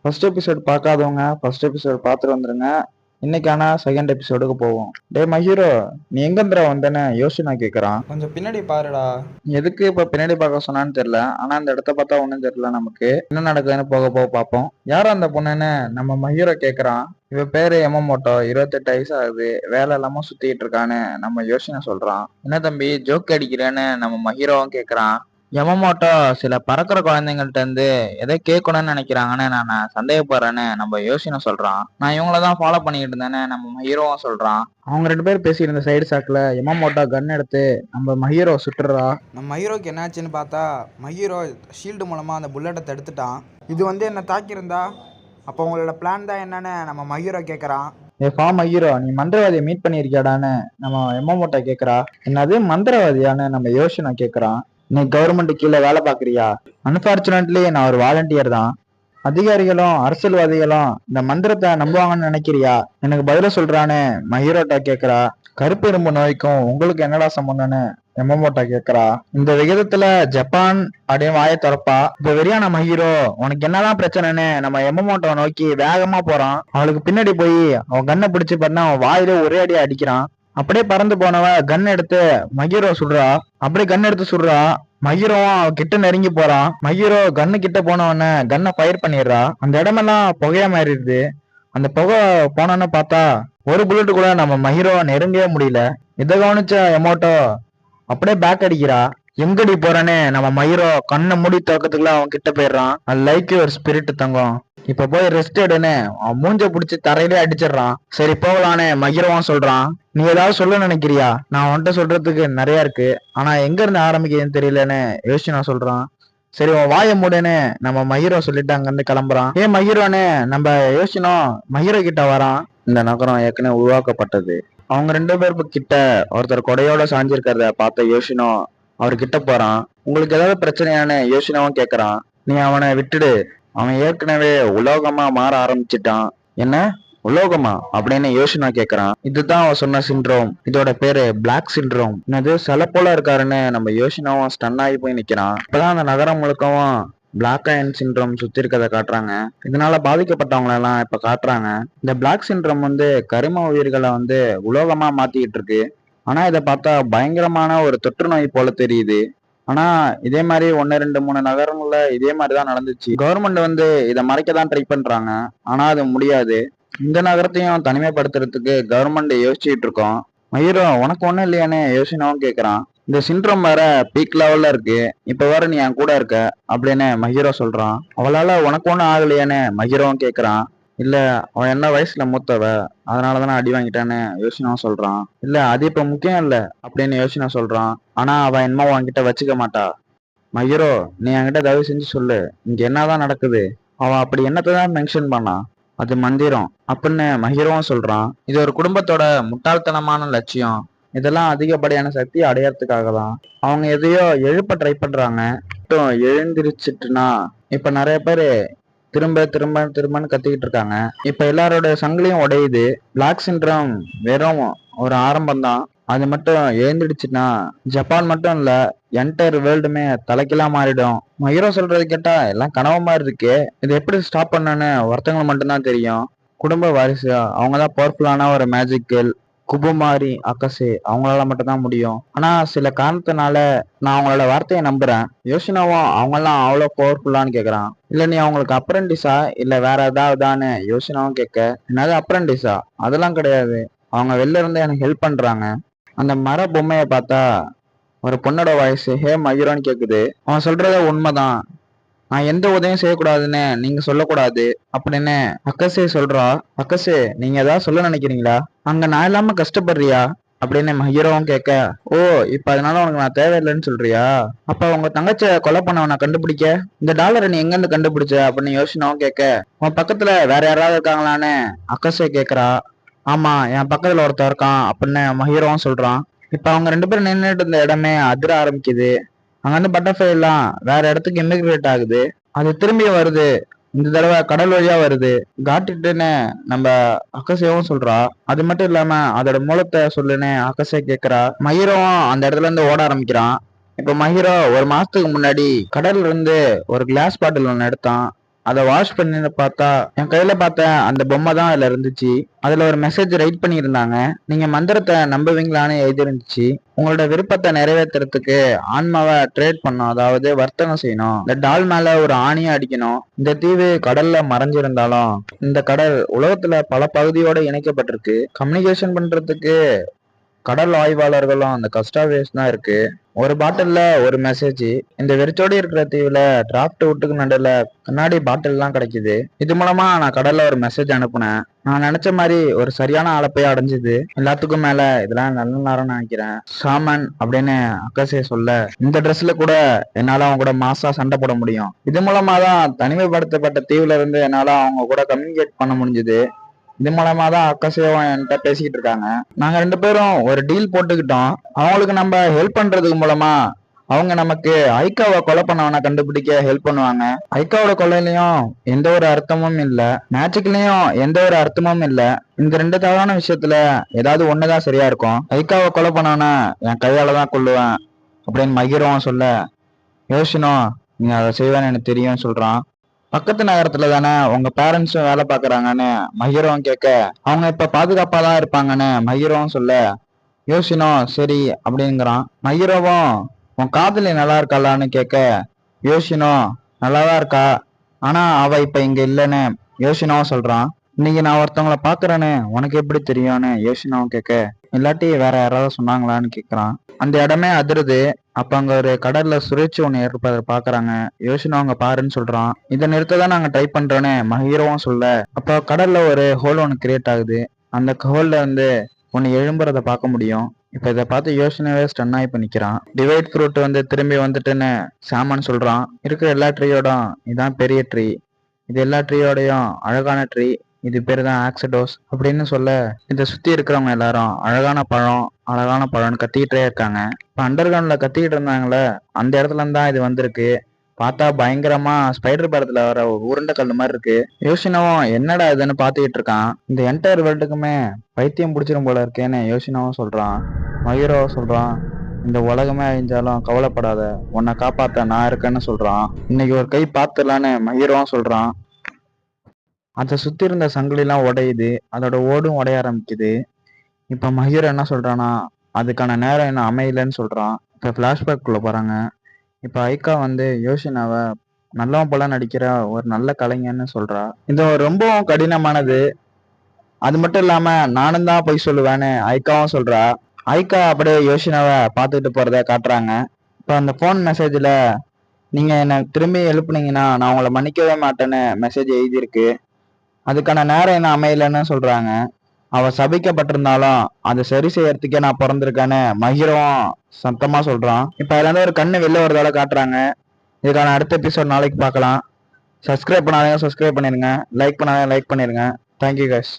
First episode பார்க்காதவங்க first episode பார்த்துட்டு வந்துருங்க. இன்னைக்கான செகண்ட் எபிசோடுக்கு போவோம். டே மஹீரோ, நீ எங்கந்திரா வந்தேன்னு யோசிச்சு கேட்குறான். கொஞ்சம் பின்னாடி பாருடா. எதுக்கு இப்ப பின்னாடி பார்க்க சொன்னான்னு தெரியல. ஆனா அந்த இடத்த பார்த்தா ஒன்றும் தெரியல நமக்கு. என்ன நடக்குதுன்னு போக போக பார்ப்போம். யாரும் அந்த பொண்ணுன்னு நம்ம மஹீரோ கேட்குறான். இவ பேரு எமமோட்டோ, 28 வயசு ஆகுது. வேலை இல்லாம சுத்திட்டு இருக்கான்னு நம்ம யோசனை சொல்றான். என்ன தம்பி ஜோக் அடிக்கிறேன்னு நம்ம மஹீரோவும் கேட்குறான். யமமோட்டோ சில பறக்கிற குழந்தைங்கள்ட்ட இருந்து எதை கேட்கணும்னு நினைக்கிறாங்கன்னு நான் சந்தேகப்படுறேன்னு நம்ம யோசனை சொல்றான். நான் இவங்களதான் ஃபாலோ பண்ணிக்கிட்டு இருந்தேன்னு நம்ம ஹீரோவும் சொல்றான். அவங்க ரெண்டு பேரும் பேசியிருந்த சைடு சாக்குல யமமோட்டோ கன் எடுத்து நம்ம மஹீரோ சுட்டுறா. நம்ம மஹீரோக்கு என்னாச்சுன்னு பார்த்தா மஹீரோ ஷீல்டு மூலமாக அந்த புல்லட்டை தடுத்துட்டான். இது என்ன தாக்கியிருந்தா அப்போ உங்களோட பிளான் தான் என்னன்னு நம்ம மஹீரோ கேட்குறான். ஏ மஹீரோ, நீ மந்திரவாதியை மீட் பண்ணியிருக்கியாடான்னு நம்ம யமமோட்டோ கேட்குறா. என்னது மந்திரவாதியான்னு நம்ம யோசனை கேட்குறான். நீ கவர்மெண்ட் கீழே வேலை பார்க்குறியா? அன்பார்ச்சுனேட்லி நான் ஒரு வாலண்டியர் தான். அதிகாரிகளும் அரசியல்வாதிகளும் இந்த மந்திரத்தை நம்புவாங்கன்னு நினைக்கிறியா? எனக்கு பதில சொல்றான்னு மஹீரோட்டா கேட்குறா. கருப்பு எறும்பு நோய்க்கும் உங்களுக்கு என்னடா சம்பந்தம்னு எமமோட்டா கேட்குறா. இந்த விகிதத்துல ஜப்பான் அப்படின்னு வாயை திறப்பா. இப்ப வெறியான மஹீரோ, உனக்கு என்னதான் பிரச்சனைன்னு நம்ம எமமோட்டோ நோக்கி வேகமா போறான். அவளுக்கு பின்னாடி போய் அவன் கண்ணை பிடிச்சு பண்ண அவன் வாயில ஒரே அடியா அடிக்கிறான். அப்படியே பறந்து போனவ கன் எடுத்து மஹீரோ சுடுறா. அப்படியே கன் எடுத்து சுடுறா. மஹீரோவும் கிட்ட நெருங்கி போறான். மஹீரோ கன்னு கிட்ட போனவன கன்னை ஃபயர் பண்ணிடுறா. அந்த இடமெல்லாம் புகையா மாறிடுது. அந்த புகை போனோன்னு பார்த்தா ஒரு புல்லட்டு கூட நம்ம மஹீரோ நெருங்கவே முடியல. இதை கவனிச்ச எமோட்டோ அப்படியே பேக் அடிக்கிறா. எங்கடி போறேன்னு நம்ம மஹீரோ கண்ணை மூடி திறக்கிறதுக்குள்ள அவன் கிட்ட போயிடுறான். அது லைக் ஒரு ஸ்பிரிட் தங்கம், இப்ப போய் ரெஸ்ட் எடுன்னு அவன் மூஞ்ச பிடிச்சி தரையிலே அடிச்சிடறான். சரி போகலான்னு மஹீரோவும் சொல்றான். நீ ஏதாவது சொல்ல நினைக்கிறியா? நான் உன்கிட்ட சொல்றதுக்கு நிறைய இருக்கு, ஆனா எங்க இருந்து ஆரம்பிக்குதுன்னு தெரியலன்னு யோசிச்சு நான் சொல்றான். சரி உன் வாயை மூடுன்னு நம்ம மஹீரோ சொல்லிட்டு அங்க இருந்து கிளம்புறான். ஏன் மஹீரோன்னு நம்ம யோசினோம் மஹீரோ கிட்ட வரான். இந்த நகரம் ஏற்கனவே உருவாக்கப்பட்டது. அவங்க ரெண்டு பேருக்கு கிட்ட ஒருத்தர் கொடையோட சாஞ்சிருக்கிறத பார்த்த யோசினோ அவர்கிட்ட போறான். உங்களுக்கு ஏதாவது பிரச்சனையானு யோசினாவும் கேக்குறான். நீ அவனை விட்டுடு, அவன் ஏற்கனவே உலோகமா மாற ஆரம்பிச்சிட்டான். என்ன உலோகமா அப்படின்னு யோசனா கேக்குறான். இதுதான் அவன் சொன்ன சிண்ட்ரோம். இதோட பேரு பிளாக் சிண்ட்ரோம். என்னது சில போல இருக்காருன்னு நம்ம யோசனாவும் ஸ்டன் ஆகி போய் நிக்கிறான். இப்பதான் அந்த நகரம் முழுக்கவும் பிளாக் அயன் சிண்ட்ரோம் சுத்தி இருக்கிறத காட்டுறாங்க. இதனால பாதிக்கப்பட்டவங்களை எல்லாம் இப்ப காட்டுறாங்க. இந்த பிளாக் சிண்ட்ரோம் கரிம உயிர்களை உலோகமா மாத்திக்கிட்டு இருக்கு. ஆனா இதை பார்த்தா பயங்கரமான ஒரு தொற்று நோய் போல தெரியுது. ஆனா இதே மாதிரி 1, 2, 3 நகரங்கள்ல இதே மாதிரிதான் நடந்துச்சு. கவர்மெண்ட் இதை மறைக்கதான் ட்ரை பண்றாங்க. ஆனா அது முடியாது. இந்த நகரத்தையும் தனிமைப்படுத்துறதுக்கு கவர்மெண்ட் யோசிச்சுட்டு இருக்கோம். மயூரோ, உனக்கு ஒண்ணும் இல்லையானே யோசனாவும் கேக்குறான். இந்த சிண்ட்ரோம் வேற பீக் லெவல்ல இருக்கு. இப்ப வேற நீ என் கூட இருக்க அப்படின்னு மஹீரோ சொல்றான். அவளால உனக்கு ஒண்ணும் ஆகலையானே மஹீரோவும் கேக்குறான். இல்ல, அவன் என்ன வயசுல மூத்தவ, அதனாலதானே அடி வாங்கிட்டான்னு யோசனா சொல்றான். இல்ல அது இப்ப முக்கியம் இல்ல அப்படின்னு யோசனா சொல்றான். ஆனா அவன் என்னமோ உன்கிட்ட வச்சுக்க மாட்டா. மயூரோ, நீ என்கிட்ட தயவு செஞ்சு சொல்லு, இங்க என்னதான் நடக்குது? அவன் அப்படி என்னத்தான் மென்ஷன் பண்ணான்? அது மந்திரம் அப்படின்னு மஹீரோவும் சொல்றான். இது ஒரு குடும்பத்தோட முட்டாள்தனமான லட்சியம். இதெல்லாம் அதிகப்படியான சக்தி அடையறதுக்காக தான். அவங்க எதையோ எழுப்ப ட்ரை பண்றாங்க. மட்டும் எழுந்திருச்சுட்டுனா இப்ப நிறைய பேரு திரும்ப திரும்ப திரும்பன்னு கத்திக்கிட்டு இருக்காங்க. இப்ப எல்லாரோட சங்கிலியும் உடையுது. பிளாக் சிண்ட்ரோம் வெறும் ஒரு ஆரம்பம் தான். அது மட்டும் எழுந்திடுச்சுன்னா ஜப்பான் மட்டும் இல்ல, என்டையர் வேர்ல்டுமே தலைக்கெல்லாம் மாறிடும். ஹீரோ சொல்றது கேட்டா எல்லாம் கனவு மாதிரி இருக்கு. இது எப்படி ஸ்டாப் பண்ணணும்னு ஒருத்தவங்களுக்கு மட்டும்தான் தெரியும். குடும்ப வாரிசு அவங்கதான் பவர்ஃபுல்லான ஒரு மேஜிக் கேர்ள் குபுமாரி அக்கசே, அவங்களால மட்டும்தான் முடியும். ஆனா சில காரணத்தினால நான் அவங்களோட வார்த்தையை நம்புறேன். யோசனாவும் அவங்கெல்லாம் அவ்வளவு பவர்ஃபுல்லான்னு கேக்குறான். இல்ல நீ அவங்களுக்கு அப்ரண்டிஸா இல்ல வேற ஏதாவதான்னு யோசனாவும் கேட்க, என்னது அப்ரண்டிஸா? அதெல்லாம் கிடையாது, அவங்க வெளில இருந்து எனக்கு ஹெல்ப் பண்றாங்க. அந்த மர பொம்மையை பார்த்தா ஒரு பொண்ணோட வயசு ஹே மயூரான்னு கேக்குது. அவன் சொல்றத உண்மைதான். நான் எந்த உதவியும் செய்யக்கூடாதுன்னு நீங்க சொல்லக்கூடாது அப்படின்னு அக்கசே சொல்றா. அக்கசே, நீங்க ஏதாவது சொல்ல நினைக்கிறீங்களா? அங்க நான் இல்லாம கஷ்டப்படுறியா அப்படின்னு மஹீரோவும் கேட்க, ஓ இப்ப அதனால உனக்கு நான் தேவையில்லைன்னு சொல்றியா? அப்ப உங்க தங்கச்சிய கொலை பண்ணவனை கண்டுபிடிக்க இந்த டாலரை நீ எங்க இருந்து கண்டுபிடிச்ச அப்படின்னு யோசனாவும் கேட்க, உன் பக்கத்துல வேற யாராவது இருக்காங்களான்னு அக்கசே கேக்குறா. ஆமா, என் பக்கத்துல ஒருத்தர் இருக்கான் அப்படின்னு மஹீரோவும் சொல்றான். இப்ப அவங்க ரெண்டு பேரும் நின்றுட்டு இருந்த இடமே அதிர ஆரம்பிக்குது. அங்க இருந்து பட்டர்ஃப்ளை எல்லாம் வேற இடத்துக்கு இமிகிரேட் ஆகுது. அது திரும்பி வருது. இந்த தடவை கடல் வழியா வருது. காட்டுட்டுன்னு நம்ம அக்கசையும் சொல்றா. அது மட்டும் இல்லாம அதோட மூலத்தை சொல்லுன்னு அக்கசை கேக்குறா. மஹீரோவும் அந்த இடத்துல இருந்து ஓட ஆரம்பிக்கிறான். இப்ப மஹீரோ ஒரு மாசத்துக்கு முன்னாடி கடல்ல இருந்து ஒரு கிளாஸ் பாட்டில் ஒண்ணு எடுத்தான். அதை வாஷ் பண்ணி பார்த்தா என் கையில பார்த்த அந்த பொம்மை தான் அதுல இருந்துச்சு. அதுல ஒரு மெசேஜ் ரைட் பண்ணியிருந்தாங்க. நீங்க மந்திரத்தை நம்புவீங்களான்னு எழுதிருந்துச்சு. உங்களோட விருப்பத்தை நிறைவேற்றுறதுக்கு ஆன்மாவை ட்ரேட் பண்ணும், அதாவது வர்த்தகம் செய்யணும். இந்த டால் மேல ஒரு ஆணியை அடிக்கணும். இந்த தீவு கடல்ல மறைஞ்சிருந்தாலும் இந்த கடல் உலகத்துல பல பகுதியோட இணைக்கப்பட்டிருக்கு. கம்யூனிகேஷன் பண்றதுக்கு கடல் ஆய்வாளர்களும் அந்த கஸ்டாவேஸ் தான் இருக்கு. ஒரு பாட்டில்ல ஒரு மெசேஜ். இந்த வெறிச்சோடி இருக்கிற தீவுல டிராஃப்ட் விட்டுக்கு நடுல கண்ணாடி பாட்டில் எல்லாம் கிடைக்குது. இது மூலமா நான் கடல்ல ஒரு மெசேஜ் அனுப்புனேன். நான் நினைச்ச மாதிரி ஒரு சரியான ஆளப்பைய அடைஞ்சது. எல்லாத்துக்கும் மேல இதெல்லாம் நல்ல நேரம்னு நினைக்கிறேன். ஷாமன் அப்படின்னு அக்கசே சொல்ல, இந்த ட்ரெஸ்ல கூட என்னால அவங்க கூட மாசா சண்டை போட முடியும். இது மூலமா தான் தனிமைப்படுத்தப்பட்ட தீவுல இருந்து என்னால அவங்க கூட கம்யூனிகேட் பண்ண முடிஞ்சது. இது மூலமா தான் அக்கசேவும் என்கிட்ட பேசிக்கிட்டு இருக்காங்க. நாங்க 2 பேரும் ஒரு டீல் போட்டுக்கிட்டோம். அவங்களுக்கு நம்ம ஹெல்ப் பண்றதுக்கு மூலமா அவங்க நமக்கு ஐக்காவை கொலை பண்ணவனை கண்டுபிடிக்க ஹெல்ப் பண்ணுவாங்க. ஐக்காவோட கொலையிலயும் எந்த ஒரு அர்த்தமும் இல்ல, மேட்சுக்குலயும் எந்த ஒரு அர்த்தமும் இல்ல. இந்த 2 தவறான விஷயத்துல ஏதாவது ஒண்ணுதான் சரியா இருக்கும். ஐக்காவை கொலை பண்ணவன என் கையால தான் கொல்லுவேன் அப்படின்னு மகிரவும் சொல்ல, யோசினோ நீ அதை செய்வேன்னு எனக்கு தெரியும் சொல்றான். பக்கத்து நகரத்துல தானே உங்க பேரண்ட்ஸும் வேலை பாக்குறாங்கன்னு மகிரவும் கேட்க, அவங்க இப்ப பாதுகாப்பா தான் இருப்பாங்கன்னு மகிரவும் சொல்ல, யோசினோ சரி அப்படிங்கிறான். மகிரவும் உன் காதலி நல்லா இருக்காளான்னு கேட்க, யோசினோ நல்லாதான் இருக்கா, ஆனா அவ இப்ப இங்க இல்லைன்னு யோசினோவும் சொல்றான். இன்னைக்கு நான் ஒருத்தவங்கள பாக்குறேன்னு உனக்கு எப்படி தெரியும்னு யோசினோவும் கேட்க, இல்லாட்டி வேற யாராவது சொன்னாங்களான்னு கேக்குறான். அந்த இடமே அதிருது. அப்ப அங்க ஒரு கடல்ல சுழற்சி ஒண்ணு ஏற்பட பாக்குறாங்க. யோசினோ அங்க பாருன்னு சொல்றான். இதை நிறுத்ததான் நாங்க ட்ரை பண்றோன்னு மஹீரவும் சொல்ல, அப்போ கடல்ல ஒரு ஹோல் ஒண்ணு கிரியேட் ஆகுது. அந்த ஹோல்ல இருந்து ஒண்ணு எழும்புறத பார்க்க முடியும். இப்ப இதை பார்த்து யோசனையே ஸ்டன் ஆகி நிக்கிறான். டிவைட் ஃப்ரூட் திரும்பி வந்துட்டுன்னு சாமன் சொல்றான். இருக்கிற எல்லா ட்ரீயோடும் இதான் பெரிய ட்ரீ, இது எல்லா ட்ரீயோடையும் அழகான ட்ரீ, இது பேரு தான் ஆக்சிடோஸ் அப்படின்னு சொல்ல, இதை சுத்தி இருக்கிறவங்க எல்லாரும் அழகான பழம் அழகான பழம்னு கத்திக்கிட்டே இருக்காங்க. இப்ப அண்டர்கிரவுண்ட்ல கத்திக்கிட்டு இருந்தாங்களே அந்த இடத்துல இருந்து தான் இது வந்திருக்கு. பார்த்தா பயங்கரமா ஸ்பைடர் படத்துல வர ஒரு உருண்டை கல் மாதிரி இருக்கு. யோசினவும் என்னடா இதுன்னு பாத்துக்கிட்டு இருக்கான். இந்த என்டையர் வேர்ல்டுக்குமே பைத்தியம் பிடிச்சிரும் போல இருக்கேன்னு யோசினவும் சொல்றான். மயூரோ சொல்றான், இந்த உலகமே அழிஞ்சாலும் கவலைப்படாத, உன்னை காப்பாத்த நான் இருக்கேன்னு சொல்றான். இன்னைக்கு ஒரு கை பாத்துலான்னு மயூரவும் சொல்றான். அதை சுத்தி இருந்த சங்கிலிலாம் உடையுது, அதோட ஓடும் உடைய ஆரம்பிக்குது. இப்ப மஹீர் என்ன சொல்றானா, அதுக்கான நேரம் என்ன அமையலன்னு சொல்றான். இப்ப பிளாஷ்பேக் குள்ள போறாங்க. இப்ப ஐக்கா யோசினாவ நல்லவன் போல நடிக்கிற ஒரு நல்ல கலைஞன்னு சொல்றா. இது ரொம்பவும் கடினமானது, அது மட்டும் இல்லாம நானும் தான் போய் சொல்லுவேன்னு ஐக்காவும் சொல்றா. ஐக்கா அப்படியே யோசினாவ பாத்துக்கிட்டு போறத காட்டுறாங்க. இப்ப அந்த போன் மெசேஜ்ல நீங்க என்ன திரும்பி எழுப்புனீங்கன்னா நான் உங்களை மன்னிக்கவே மாட்டேன்னு மெசேஜ் எழுதியிருக்கு. அதுக்கான நேரம் என்ன அமையலன்னு சொல்றாங்க. அவ சபிக்கப்பட்டிருந்தாலும் அதை சரி செய்யறதுக்கே நான் பிறந்திருக்கேன்னு மகிரவும் சத்தமா சொல்றான். இப்ப அதுல இருந்து ஒரு கண்ணு வெளில வரதால காட்டுறாங்க. இதுக்கான அடுத்த எபிசோட் நாளைக்கு பார்க்கலாம். சப்ஸ்கிரைப் பண்ணாதீங்க, சப்ஸ்கிரைப் பண்ணிருங்க. லைக் பண்ணாதீங்க, லைக் பண்ணிருங்க. Thank you guys.